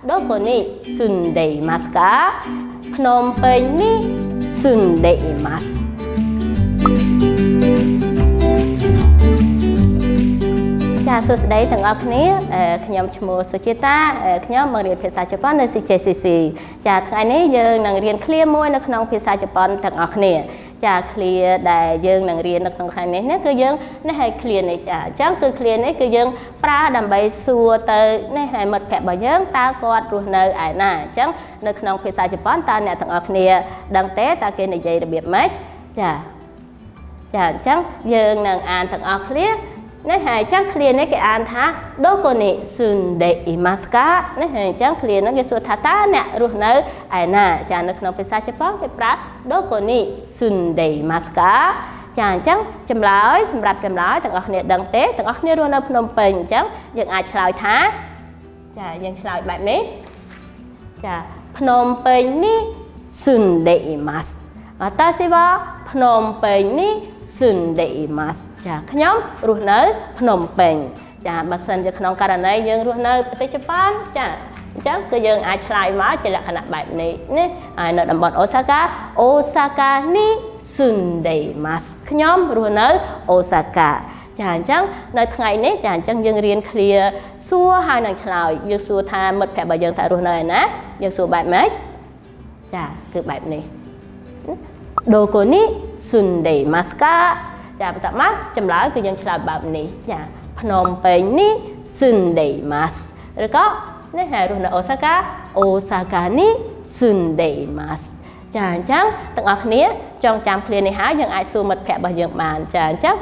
どこに住んでいますかភ្នំពេញに住んでいますចាសួស្តីទាំងអស់គ្នាខ្ញុំឈ្មោះសុជាតាខ្ញុំមករៀនភាសាជប៉ុននៅ CJCC ចាថ្ងៃនេះយើងនឹងរៀនឃ្លាមួយនៅក្នុងភាសាជប៉ុនទាំងអស់គ្នាចាឃ្លាដែលយើងនឹងរៀននៅក្នុងថ្ងៃនេះគឺយើងនេះហើយឃ្លានេះចាអញ្ចឹងគឺឃ្លានេះគឺយើងប្រើដើម្បីសួរទៅនេះហើយមិត្តភក្តិរបស់យើងតើគាត់រស់នៅឯណាអញ្ចឹងនៅក្នុងភាសាជប៉ុនតើអ្នកទាំងអស់គ្នាដឹងទេតើគេនិយាយរបៀបម៉េចចាអញ្ចឹងយើងនឹងអានទាំងអស់គ្នានេះហើយអញ្ចឹងឃ្លានេះគេអានថាどこに住んでいますかនេះហើយអញ្ចឹងឃ្លានោះគេសួរថាតើអ្នករស់នៅឯណាចានៅក្នុងភាសាជប៉ុនគេប្រើどこに住んでいますかចាអញ្ចឹងចម្លើយសម្រាប់ចម្លើយទាំងអស់គ្នាដឹងទេទាំងអស់គ្នារស់នៅភ្នំពេញអញ្ចឹងយើងអាចឆ្លើយថាចាយើងឆ្លើយបែបនេះចាភ្នំពេញនេះ住んでいます私はភ្នំពេញនេះ住んでいますចាខ្ញុំរស់នៅភ្នំពេញចាបើសិនជាក្នុងករណីយើងរស់នៅប្រទេសជប៉ុនចាអញ្ចឹងគឺយើងអាចឆ្លើយមកជាលក្ខណៈបែបនេះនេះហើយនៅតំបន់អូសាកានេះ住んでいますខ្ញុំរស់នៅអូសាកាចាអញ្ចឹងនៅថ្ងៃនេះចាអញ្ចឹងយើងរៀនឃ្លាសួរហើយនឹងឆ្លើយយើងសួរថាមិត្តភក្តិរបស់យើងតើរស់នៅឯណាយើងសួរបែបម៉េចចាគឺបែបនេះどこに住んでいますかចាបន្តមកចម្លើយគឺយើងឆ្លើយបែបនេះចាភ្នំពេញនេះ住んでいますឬក៏នេះហើយរស់នៅអូសាកានេះ住んでいますចាអញ្ចឹងទាំងអស់គ្នាចងចាំឃ្លានេះហើយយើងអាចសួរមិត្តភក្តិរបស់យើងបានចាអញ្ចឹង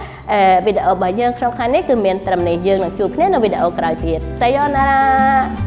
វីដេអូរបស់យើងក្នុងថ្ងៃនេះគឺមានត្រឹមនេះយើងនឹងជួបគ្នានៅវីដេអូក្រោយទៀត Sayonara